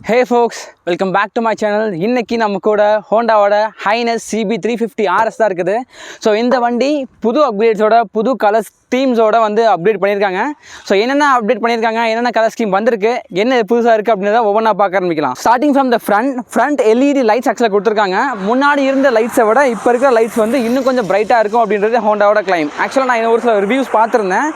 Hey folks, welcome back to my channel. இன்னைக்கு நம்ம கூட ஹோண்டாவோட ஹைனஸ் CB350 RS தான் இருக்குது. ஸோ இந்த வண்டி புது அப்கிரேட்ஸோட புது கலர்ஸ் தீம்ஸோட வந்து அப்டேட் பண்ணியிருக்காங்க. ஸோ என்னென்ன அப்டேட் பண்ணியிருக்காங்க, என்னென்ன கலர் ஸ்கீம் வந்திருக்கு, என்ன புதுசாக இருக்குது அப்படின்றத ஒவ்வொன்றா பார்க்க ஆரம்பிக்கலாம். Starting from the front LED lights ஆக்சுவலாக கொடுத்துருக்காங்க. முன்னாடி இருந்த லைட்ஸை விட இப்போ இருக்கிற லைட்ஸ் வந்து இன்னும் கொஞ்சம் பிரைட்டாக இருக்கும் அப்படின்றது ஹோண்டாவோட கிளைம். ஆக்சுவலாக நான் ஒரு சில ரிவ்யூஸ் பார்த்துருந்தேன்.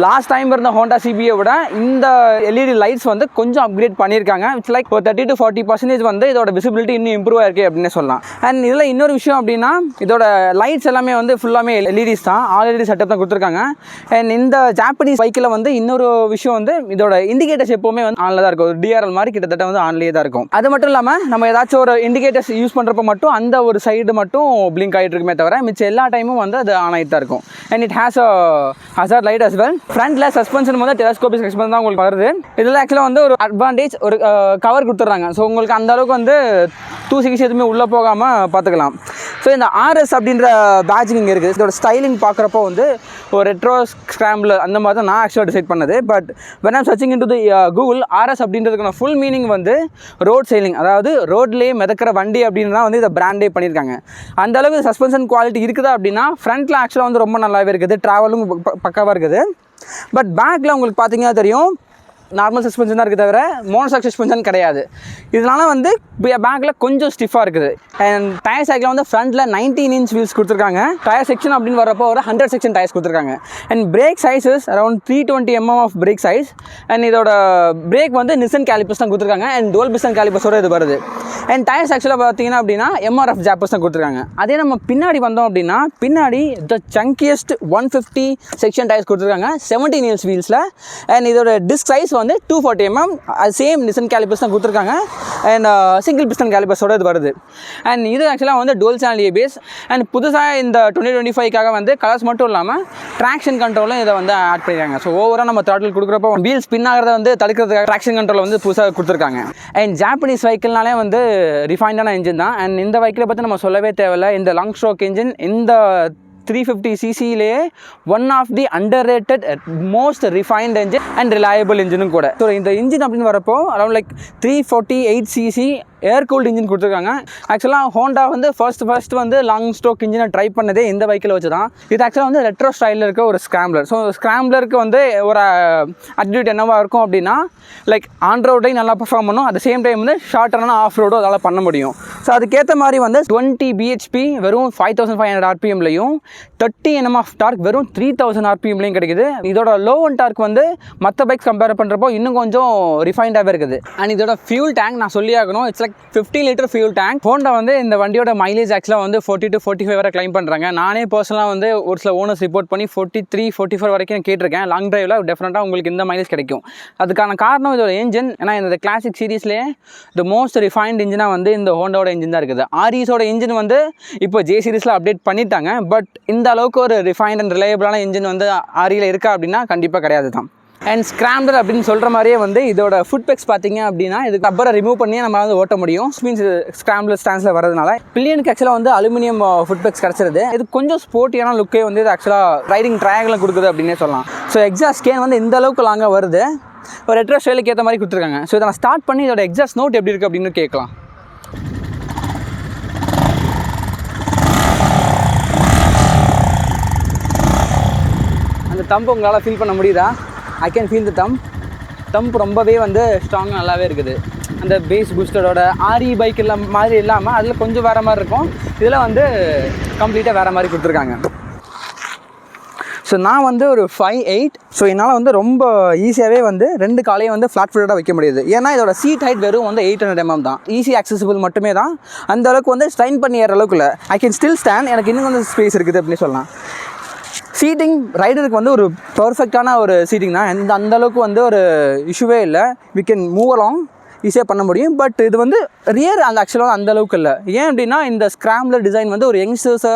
லாஸ்ட் டைம் இருந்த ஹோண்டா CBயை விட இந்த LED லைட்ஸ் வந்து கொஞ்சம் அப்கிரேட் பண்ணியிருக்காங்க. இட்ஸ் லைக் ஒரு 30 to 40% வந்து இதோட விசிபிலிட்டி இன்னும் இம்ப்ரூவ் ஆயிருக்கு அப்படின்னு சொல்லலாம். அண்ட் இதில் இன்னொரு விஷயம் அப்படின்னா இதோட லைட்ஸ் எல்லாமே வந்து ஃபுல்லாமே LEDs தான், ஆல்ரெடி செட்டப் தான் கொடுத்துருக்காங்க. அண்ட் இந்த ஜாப்பனீஸ் பைக்கில் வந்து இன்னொரு விஷயம் வந்து இதோட இண்டிகேட்டர்ஸ் எப்போவுமே வந்து ஆனில் தான் இருக்கும். ஒரு DRL மாதிரி கிட்டத்தட்ட வந்து ஆன்லேயே தான் இருக்கும். அது மட்டும் இல்லாமல் நம்ம ஏதாச்சும் ஒரு இண்டிகேட்டர்ஸ் யூஸ் பண்ணுறப்ப மட்டும் அந்த ஒரு சைடு மட்டும் பிளிங்க் ஆகிட்டு இருக்குமே தவிர மிச்சம் எல்லா டைமும் வந்து அது ஆன் ஆகிட்டு தான் இருக்கும். And it has a hazard light as well. ஃப்ரண்ட்டில் சஸ்பென்ஷன் வந்து டெலஸ்கோபிக் சஸ்பென்ஷன் தான் உங்களுக்கு வருது. இதில் ஆக்சுவலாக வந்து ஒரு அட்வான்டேஜ் ஒரு கவர் கொடுத்துட்றாங்க. ஸோ உங்களுக்கு அந்த அளவுக்கு வந்து தூசிக்கு எதுவுமே உள்ளே போகாமல் பார்த்துக்கலாம். ஸோ இந்த RS அப்படின்ற பேட்ஜிங் இங்கே இருக்குது. இதோட ஸ்டைலிங் பார்க்குறப்போ வந்து ஒரு ரெட்ரோ ஸ்க்ராம்பிளர் அந்த மாதிரி தான் நான் ஆக்சுவலாக டிசைட் பண்ணது. But when I'm searching into the Google, RS அப்படின்றதுக்கான ஃபுல் மீனிங் வந்து ரோட் சைலிங், அதாவது ரோட்லேயே மிதக்கிற வண்டி அப்படின்னு தான் வந்து இதை பிராண்டே பண்ணியிருக்காங்க. அந்த அளவுக்கு சஸ்பென்ஷன் குவாலிட்டி இருக்குதா அப்படின்னா ஃப்ரண்ட்டில் ஆக்சுவலாக வந்து ரொம்ப நல்லாவே இருக்குது, ட்ராவலும் பக்காவாக இருக்குது. பட் பேக்கில் உங்களுக்கு பார்த்தீங்கன்னா தெரியும் நார்மல் சஸ்பென்ஷன் தான் இருக்குது தவிர மோனோஷாக் சஸ்பென்ஷன் கிடையாது. இதனால வந்து பேக்கில் கொஞ்சம் ஸ்டிஃபாக இருக்குது. அண்ட் டயர் சைக்கில் வந்து ஃப்ரண்ட்டில் 19 inch வீல்ஸ் கொடுத்துருக்காங்க. டயர் செக்ஷன் அப்படின்னு வரப்போ ஒரு 100 section டயர்ஸ் கொடுத்துருக்காங்க. And brake sizes around 320 mm of brake size. And இதோட பிரேக் வந்து நிசன் கேலிப்பர்ஸ் தான் கொடுத்துருக்காங்க. அண்ட் டுவல் பிஸ்டன் கேலிப்பர்ஸோட இது வருது. அண்ட் டயர்ஸ் ஆக்சுவலாக பார்த்தீங்கன்னா அப்படின்னா MRF ஜாப்பர்ஸ் தான் கொடுத்துருக்காங்க. அதே நம்ம பின்னாடி வந்தோம் அப்படின்னா பின்னாடி த சங்கியஸ்ட் 150 section டயர்ஸ் கொடுத்துருக்காங்க 17 inch வீல்ஸில். அண்ட் இதோட டிஸ்க் சைஸ் வந்து 240 mm, சேம் நிசன் கேலிப்பர்ஸ் தான் கொடுத்துருக்காங்க. அண்ட் சிங்கிள் பிஸ்டன் கேலிப்பர்ஸோட இது வருது. அண்ட் இது ஆக்சுவலாக வந்து டுவல் சேனல் ABS. அண்ட் புதுசாக இந்த 2025க்காக வந்து கலர்ஸ் மட்டும் இல்லாமல் ட்ராக்ஷன் கண்ட்ரோலும் இதை வந்து ஆட் பண்ணியிருக்காங்க. ஸோ ஓவராக நம்ம த்ராட்டில் கொடுக்குறப்போ வீல் ஸ்பின் ஆகிறத வந்து தடுக்கிறதுக்காக ட்ராக்ஷன் கண்ட்ரோல் வந்து புதுசாக கொடுத்துருக்காங்க. அண்ட் ஜாப்பனீஸ் வெஹிக்கிள்னாலே வந்து ரிஃபைண்டான இன்ஜின் தான். அண்ட் இந்த வெஹிக்கிளை பற்றி நம்ம சொல்லவே தேவையில்லை. இந்த லாங் ஸ்ட்ரோக் இன்ஜின் இந்த 350cc one of the under rated most refined engine and reliable இன்ஜினும் கூட. ஸோ இந்த இன்ஜின் அப்படின்னு வரப்போ around like 348cc air cooled engine கொடுத்துருக்காங்க. ஆக்சுவலாக ஹோண்டா வந்து ஃபர்ஸ்ட் வந்து லாங் ஸ்ட்ரோக் இன்ஜினை ட்ரை பண்ணதே இந்த வெஹிக்கிள் வச்சு தான். இது ஆக்சுவலாக வந்து ரெட்ரோ ஸ்டைலில் இருக்க ஒரு ஸ்க்ராம்ப்ளர். ஸோ ஸ்க்ராம்ப்ளருக்கு வந்து ஒரு அட்ரிபியூட் என்னவாக இருக்கும் அப்படின்னா லைக் ஆன் ரோடையும் நல்லா பர்ஃபார்ம் பண்ணும், அட் சேம் டைம் வந்து ஷார்ட்டான ஆஃப் ரோடும் அதால் பண்ண முடியும். ஸோ அதுக்கேற்ற மாதிரி வந்து 20 bhp வெறும் 5500 RPMலையும் 30 Nm ஆஃப் டார்க் வெறும் 3000 RPMலையும் கிடைக்குது. இதோட லோ ஒன் டார்க் வந்து மற்ற பைக்ஸ் கம்பேர் பண்ணுறப்போ இன்னும் கொஞ்சம் ரிஃபைண்டாகவே இருக்குது. அண்ட் இதோட ஃபியூல் டேங்க் நான் சொல்லி ஆகணும், it's like 15 liter fuel tank. Honda வந்து இந்த வண்டியோட மைலேஜ் ஆக்சுவலாக வந்து 40 to 45 வரை கிளைம் பண்ணுறாங்க. நானே பர்சனலாக வந்து ஒரு சில ஓனர்ஸ் ரிப்போர்ட் பண்ணி 43, 44 வரைக்கும் கேட்டிருக்கேன். லாங் டிரைவில் டெஃபினட்டாக உங்களுக்கு இந்த மைலேஜ் கிடைக்கும். அதுக்கான காரணம் இதோட இன்ஜின். ஏன்னா இந்த கிளாசிக் சீரீஸ்லேயே த மோஸ்ட் ரிஃபைன்ட் இன்ஜினாக வந்து இந்த ஹோண்டாவோட இன்ஜின் தான் இருக்குது. RSோட இன்ஜின் வந்து இப்போ J சீரீஸில் அப்டேட் பண்ணிட்டாங்க. பட் இந்த அளவுக்கு ஒரு ரிஃபைன்ட் அண்ட் ரிலையபிளான இன்ஜின் வந்து REல இருக்கா அப்படின்னா கண்டிப்பாக கிடையாது தான். அண்ட் ஸ்க்ராம்ப்ளர் அப்படின்னு சொல்கிற மாதிரியே வந்து இதோட ஃபுட் பெக்ஸ் பார்த்தீங்க அப்படின்னா இதுக்கு அப்புறம் ரிமூவ் பண்ணி நம்ம வந்து ஓட்ட முடியும். மீன்ஸ் ஸ்க்ராம்ப்ளர் ஸ்டாண்ட்ஸில் வரதுனால பில்லியனுக்கு ஆக்சுவலாக வந்து அலுமினியம் ஃபுட் பெக்ஸ் கிடச்சிருது. இது கொஞ்சம் ஸ்போர்ட்டியான லுக்கே வந்து இது ஆக்சுவலாக ரைடிங் ட்ராகில் கொடுக்குது அப்படின்னே சொல்லலாம். ஸோ எக்ஸாஸ்ட் கேன் வந்து இந்த அளவுக்கு லாங்காக வருது, ஒரு ரெட்ரோ ஸ்டைலுக்கு ஏற்ற மாதிரி கொடுத்துருக்காங்க. ஸோ இதை நான் ஸ்டார்ட் பண்ணி இதோட எக்ஸாஸ்ட் நோட் எப்படி இருக்குது அப்படின்னு கேட்கலாம். அந்த தம்பு உங்களால் ஃபீல் பண்ண முடியுதா? I can feel the thumb ரொம்பவே வந்து ஸ்ட்ராங்காக நல்லாவே இருக்குது. அந்த பேஸ் பூஸ்டரோட RE பைக் மாதிரி இல்லாமல் அதில் கொஞ்சம் வேறு மாதிரி இருக்கும். இதில் வந்து கம்ப்ளீட்டாக வேறு மாதிரி கொடுத்துருக்காங்க. ஸோ நான் வந்து ஒரு 5'8", ஸோ என்னால் வந்து ரொம்ப ஈஸியாகவே வந்து 2 காலையும் வந்து ஃப்ளாட் ஃபுட்டாக வைக்க முடியுது. ஏன்னா இதோட சீட் ஹைட் வெறும் வந்து 800 mm தான், ஈஸி ஆக்சசிபிள் மட்டுமே தான். அந்த அளவுக்கு வந்து ஸ்ட்ரைன் பண்ணி ஏற அளவுக்கு இல்லை. ஐ கேன் ஸ்டில் ஸ்டாண்ட், எனக்கு இன்னும் கொஞ்சம் ஸ்பேஸ் இருக்குது அப்படின்னு சொல்லலாம். சீட்டிங் ரைடருக்கு வந்து ஒரு பர்ஃபெக்டான ஒரு சீட்டிங் தான். அந்த அளவுக்கு வந்து ஒரு இஷ்யூவே இல்லை. வி கேன் மூவ் அலாங், ஈஸியாக பண்ண முடியும். பட் இது வந்து ரியர் அந்த ஆக்சுவலாக அந்த அளவுக்கு இல்லை. ஏன் அப்படின்னா இந்த ஸ்க்ராம்ப்ளர் டிசைன் வந்து ஒரு யங்ஸ்டர்ஸை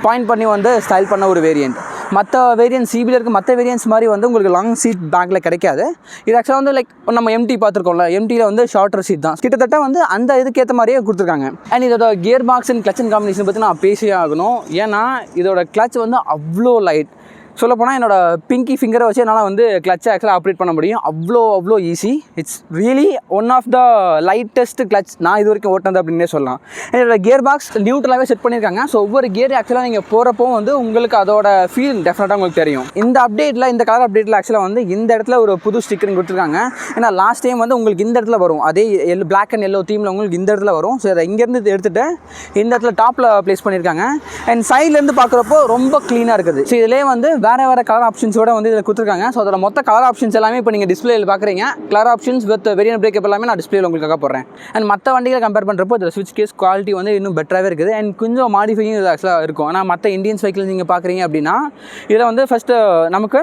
பாயிண்ட் பண்ணி வந்து ஸ்டைல் பண்ண ஒரு வேரியண்ட். மற்ற வேரியன்ட் CBயில் இருக்க மற்ற வேரியன்ட்ஸ் மாதிரி வந்து உங்களுக்கு லாங் சீட் பேக்கில் கிடைக்காது. இது ஆக்சுவலாக வந்து லைக் நம்ம MT பார்த்துருக்கோம்ல, MTயில் வந்து ஷார்ட்டர் சீட் தான். கிட்டத்தட்ட வந்து அந்த இதுக்கேற்ற மாதிரியே கொடுத்துருக்காங்க. அண்ட் இதோட gear box and clutch and combination பற்றி நான் பேசியே ஆகணும். ஏன்னா இதோட கிளச் வந்து அவ்வளோ லைட். சொல்லப்போனால் என்னோட பிங்கி ஃபிங்கரை வச்சு என்னால் வந்து கிளச்சை ஆக்சுவலாக ஆப்ரேட் பண்ண முடியும். அவ்வளோ easy. It's really one of the lightest clutch நான் இது வரைக்கும் ஓட்டினது அப்படின்னே சொல்லலாம். என்னோட கியர் பாக்ஸ் நியூட்ரலாகவே செட் பண்ணியிருக்காங்க. ஸோ ஒவ்வொரு கியர் ஆக்சுவலாக நீங்கள் போகிறப்போ வந்து உங்களுக்கு அதோட ஃபீல் டெஃபினட்டாக உங்களுக்கு தெரியும். இந்த அப்டேட்டில், இந்த கலர் அப்டேட்டில் ஆக்சுவலாக வந்து இந்த இடத்துல ஒரு புது ஸ்டிக்கரிங் கொடுத்துருக்காங்க. ஏன்னா லாஸ்ட் டைம் வந்து உங்களுக்கு இந்த இடத்துல வரும், அதே பிளாக் அண்ட் எல்லோ தீமில் உங்களுக்கு இந்த இடத்துல வரும். ஸோ அதை இங்கேருந்து எடுத்துகிட்டு இந்த இடத்துல டாப்பில் ப்ளேஸ் பண்ணியிருக்காங்க. அண்ட் சைட்லேருந்து பார்க்குறப்போ ரொம்ப க்ளீனாக இருக்குது. ஸோ இதிலே வந்து வேறு கலர் ஆப்ஷன்ஸோட வந்து இதில் கொடுத்துருக்காங்க. ஸோ அதில் மொத்த கலர் ஆப்ஷன்ஸ் எல்லாமே இப்போ நீங்கள் டிஸ்பிளேயில் பார்க்குறீங்க. Colour options with variant breakup எல்லாமே நான் டிஸ்பிளேயில் உங்களுக்காக போடுறேன். அண்ட் மற்ற வண்டிகளை கம்பேர் பண்ணுறப்போ இதில் ஸ்விட்ச் கேஸ் குவாலிட்டி வந்து இன்னும் பெட்டராகவே இருக்குது. அண்ட் கொஞ்சம் மாடிஃபையும் இது ஆக்சுவலாக இருக்கும். ஆனால் மற்ற இந்தியன்ஸ் வெஹிக்கிள் நீங்கள் பார்க்குறீங்க அப்படின்னா இதில் வந்து ஃபஸ்ட்டு நமக்கு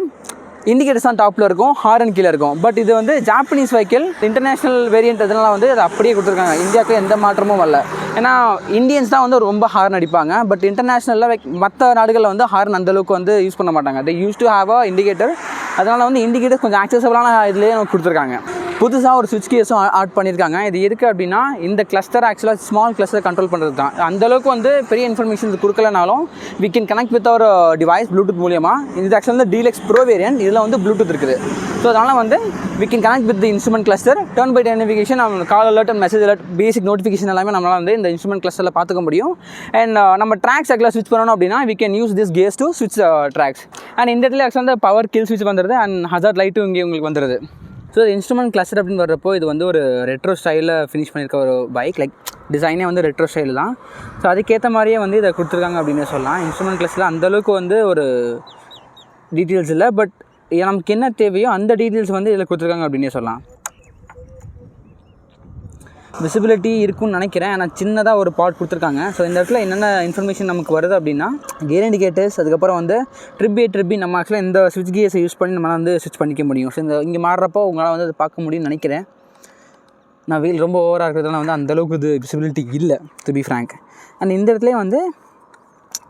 இண்டிகேட்டர்ஸ் தான் டாப்பில் இருக்கும், ஹாரன் கீழே இருக்கும். பட் இது வந்து ஜாப்பனீஸ் வெஹிக்கிள், இன்டர்நேஷ்னல் வேரியன்ட் இதெல்லாம் வந்து அதை அப்படியே கொடுத்துருக்காங்க. இந்தியாவுக்கு எந்த மாற்றமும் வரல. ஏன்னா இந்தியன்ஸ் தான் வந்து ரொம்ப ஹார்ன் அடிப்பாங்க. பட் இன்டர்நேஷ்னலில் மற்ற நாடுகளில் வந்து ஹார்ன் அந்தளவுக்கு வந்து யூஸ் பண்ண மாட்டாங்க. They use to have a indicator. அதனால் வந்து இண்டிகேட்டர் கொஞ்சம் ஆக்சசபிளான இதுலேயே நமக்கு கொடுத்துருக்காங்க. புதுசாக ஒரு ஸ்விட்ச் கேஸும் ஆட் பண்ணியிருக்காங்க. இது எதுக்கு அப்படின்னா இந்த கிளஸ்டர் ஆக்சுவலாக ஸ்மால் கிளஸ்டர் கண்ட்ரோல் பண்ணுறது தான். அந்தளவுக்கு வந்து பெரிய இன்ஃபர்மேஷன் கொடுக்கலனாலும் we can connect with our device bluetooth மூலியமாக. இது ஆக்சுவலாக டீலக்ஸ் ப்ரோ வேரியன்ட், இதில் வந்து ப்ளூடூத் இருக்குது. ஸோ அதனால் வந்து we can connect with the instrument cluster. Turn by turn notification, call alert and message alert, basic notification எல்லாமே நம்மளால் வந்து இந்த இன்ஸ்ட்ருமெண்ட் கிளஸ்டரில் பார்த்துக்க முடியும். அண்ட் நம்ம ட்ராக்ஸ் ஆக்சுவலாக ஸ்விட்ச் பண்ணணும் அப்படின்னா we can use this case to ஸ்விட்ச் ட்ராக்ஸ். அண்ட் இந்த இடத்துல ஆக்சுவலாக வந்து பவர் கில் ஸ்விட்ச் வந்துடுது. அண்ட் ஹசார்ட் லைட்டும் இங்கே உங்களுக்கு வந்துடுது. ஸோ இன்ஸ்ட்ருமெண்ட் கிளஸ்டர் அப்படின்னு வர்றப்போ இது வந்து ஒரு ரெட்ரோ ஸ்டைலில் ஃபினிஷ் பண்ணியிருக்க ஒரு பைக். லைக் டிசைனே வந்து ரெட்ரோ ஸ்டைல் தான். ஸோ அதுக்கேற்ற மாதிரியே வந்து இதை கொடுத்துருக்காங்க அப்படின்னு சொல்லலாம். இன்ஸ்ட்ருமெண்ட் கிளஸ்டரில் அந்தளவுக்கு வந்து ஒரு டீட்டெயில்ஸ் இல்லை. பட் நமக்கு என்ன தேவையோ அந்த டீட்டெயில்ஸ் வந்து இதில் கொடுத்துருக்காங்க அப்படின்னே சொல்லலாம். விசிபிலிட்டி இருக்குன்னு நினைக்கிறேன். ஆனால் சின்னதாக ஒரு பார்ட் கொடுத்துருக்காங்க. ஸோ இந்த இடத்துல என்னென்ன இன்ஃபர்மேஷன் நமக்கு வருது அப்படின்னா கியர் இண்டிகேட்டர்ஸ், அதுக்கப்புறம் வந்து ட்ரிப்பி நம்ம ஆக்சுவலாக இந்த ஸ்விட்ச் கியர்ஸை யூஸ் பண்ணி நம்மளால் வந்து ஸ்விட்ச் பண்ணிக்க முடியும். ஸோ இந்த இங்கே மாறுறப்போ உங்களால் வந்து அதை பார்க்க முடியும்னு நினைக்கிறேன். நான் வீல் ரொம்ப ஓவராக இருக்கிறதுனால வந்து அந்தளவுக்கு இது விசிபிலிட்டி இல்லை, டு பி ஃப்ராங்க். அண்ட் இந்த இடத்துல வந்து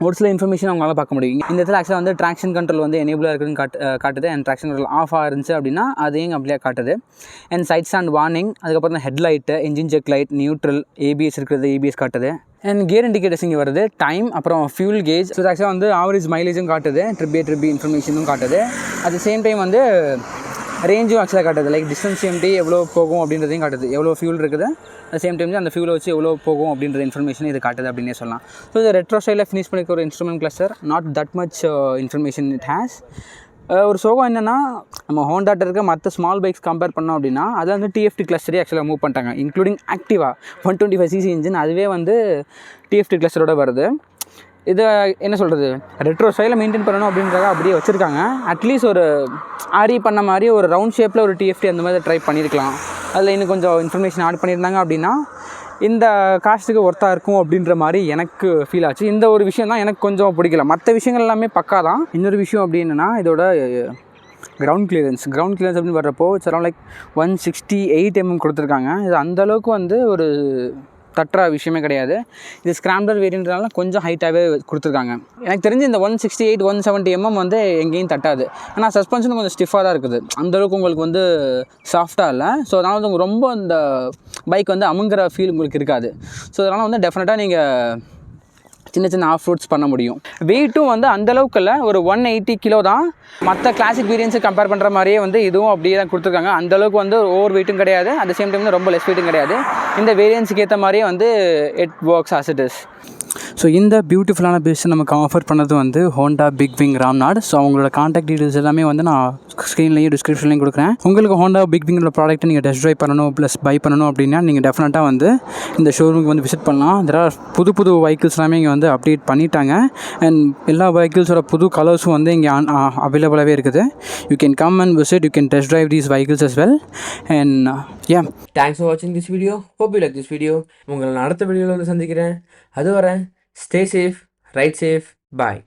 ஒரு சில இன்ஃபர்மேஷன் அவங்களால பார்க்க முடியும். இந்த இடத்துல ஆக்சுவலாக வந்து ட்ராக்ஷன் கண்ட்ரோல் வந்து எனேபிளாக இருக்குதுன்னு காட்டுது. அண்ட் ட்ராக்ஷன் கண்ட்ரோல் ஆஃப் இருந்துச்சு அப்படின்னா அதையும் அப்படியே காட்டுது. அண்ட் சைட் ஸ்டாண்ட் வார்னிங், அதுக்கப்புறம் தான் headlight, engine check light, neutral, ABS இருக்கிறது, ஏபிஎஸ் காட்டுது. அண்ட் கியர் இண்டிகேட்டர்ஸ் இங்கே வருது, டைம், அப்புறம் ஃபியூல் கேஜ். ஸோ ஆக்சுவலாக வந்து ஆவரேஜ் மைலேஜும் காட்டுது, ட்ரிப்பி இன்ஃபர்மேஷனும் காட்டுது. அட் த சேம் டைம் வந்து ரேஞ்சும் ஆக்சுவலாக காட்டுது. லைக் டிஸ்டன்ஸ் எம்டி எவ்வளோ போகும் அப்படின்றதையும் காட்டுது, எவ்வளோ ஃபியூல் இருக்குது. அட் சேம் டைம் அந்த ஃபியூலை வச்சு எவ்வளோ போகும் அப்படின்ற இன்ஃபர்மேஷன் இது காட்டுது அப்படின்னே சொல்லலாம். ஸோ இது ரெட்ரோ ஸ்டைலில் ஃபினிஷ் பண்ணிக்க ஒரு instrument cluster. Not that much information it has. ஒரு சோகம் என்னென்னா நம்ம ஹோண்டாட்ட இருக்க மற்ற ஸ்மால் பைக்ஸ் கம்பேர் பண்ணோம் அப்படின்னா அதில் வந்து டிஎஃப்டி கிளஸ்டரே ஆக்சுவலாக மூவ் பண்ணிட்டாங்க. இன்க்ளூடிங் ஆக்டிவா 125cc இன்ஜின், அதுவே வந்து டிஎஃப்டி கிளஸ்டரோட வருது. இதை என்ன சொல்கிறது, ரெட்ரோ ஸ்டைலில் மெயின்டைன் பண்ணணும் அப்படின்றத அப்படியே வச்சுருக்காங்க. அட்லீஸ்ட் ஒரு ஆரி பண்ண மாதிரி ஒரு ரவுண்ட் ஷேப்பில் ஒரு டிஎஃப்டி அந்த மாதிரி ட்ரை பண்ணியிருக்கலாம். அதில் இன்னும் கொஞ்சம் இன்ஃபர்மேஷன் ஆட் பண்ணியிருந்தாங்க அப்படின்னா இந்த காஸ்ட்டுக்கு ஒர்த்தாக இருக்கும் அப்படின்ற மாதிரி எனக்கு ஃபீல் ஆச்சு. இந்த ஒரு விஷயம் தான் எனக்கு கொஞ்சம் பிடிக்கல. மற்ற விஷயங்கள் எல்லாமே பக்கா தான். இன்னொரு விஷயம் அப்படின்னா இதோட கிரவுண்ட் கிளியரன்ஸ் அப்படின்னு வர்றப்போ இட்ஸ் அரௌண்ட் லைக் 168 mm கொடுத்துருக்காங்க. இது அந்தளவுக்கு வந்து ஒரு தட்டுற விஷயமே கிடையாது. இது ஸ்க்ராம்பிளர் வேரியன்ட்னால கொஞ்சம் ஹைட்டாகவே கொடுத்துருக்காங்க. எனக்கு தெரிஞ்சு இந்த 168 170 mm வந்து எங்கேயும் தட்டாது. ஆனால் சஸ்பென்ஷன் கொஞ்சம் ஸ்டிஃபாக தான் இருக்குது, அந்தளவுக்கு உங்களுக்கு வந்து சாஃப்டாக இல்லை. ஸோ அதனால் வந்து ரொம்ப இந்த பைக் வந்து அமுங்கிற ஃபீல் உங்களுக்கு இருக்காது. ஸோ அதனால் வந்து டெஃபினட்டாக நீங்கள் சின்ன ஆஃப் ரோட்ஸ் பண்ண முடியும். வெயிட்டும் வந்து அந்தளவுக்கு இல்லை, ஒரு 180 கிலோ தான். மற்ற கிளாசிக் வேரியன்ஸை கம்பேர் பண்ணுற மாதிரியே வந்து இதுவும் அப்படியே தான் கொடுத்துருக்காங்க. அந்தளவுக்கு வந்து ஓவர் வெயிட்டும் கிடையாது, அட் த சேம் டைம் ரொம்ப லெஸ் வெயிட்டும் கிடையாது. இந்த வேரியன்ஸுக்கு ஏற்ற மாதிரியே வந்து it works as it is. So இந்த பியூட்டிஃபுல்லான பிஸ் நமக்கு ஆஃபர் பண்ணது வந்து Honda big wing Ramnad. So அவங்களோட காண்டாக்ட் டீட்டெயில்ஸ் எல்லாமே வந்து நான் ஸ்க்ரீன்லேயும் டிஸ்கிரிப்ஷன்லையும் கொடுக்குறேன். உங்களுக்கு ஹோண்டா பிக் விங்கோட ப்ராடக்ட்டை நீங்கள் டெஸ்ட் ட்ரைவ் பண்ணணும் ப்ளஸ் பை பண்ணணும் அப்படின்னா நீங்கள் டெஃபினட்டாக வந்து இந்த ஷோரூமுக்கு வந்து விசிட் பண்ணலாம். இதில் புது வெஹிக்கிள்ஸ் எல்லாமே இங்கே வந்து அப்டேட் பண்ணிட்டாங்க. அண்ட் எல்லா வெஹிக்கிள்ஸோட புது கலர்ஸும் வந்து இங்கே அவைலபிளாகவே இருக்குது. You can come and visit, you can test drive these vehicles as well. And yeah, thanks for watching this video. Hope you like this video. உங்களை நான் அடுத்த வீடியோவில் வந்து சந்திக்கிறேன். அது வரை stay safe, ride safe, bye.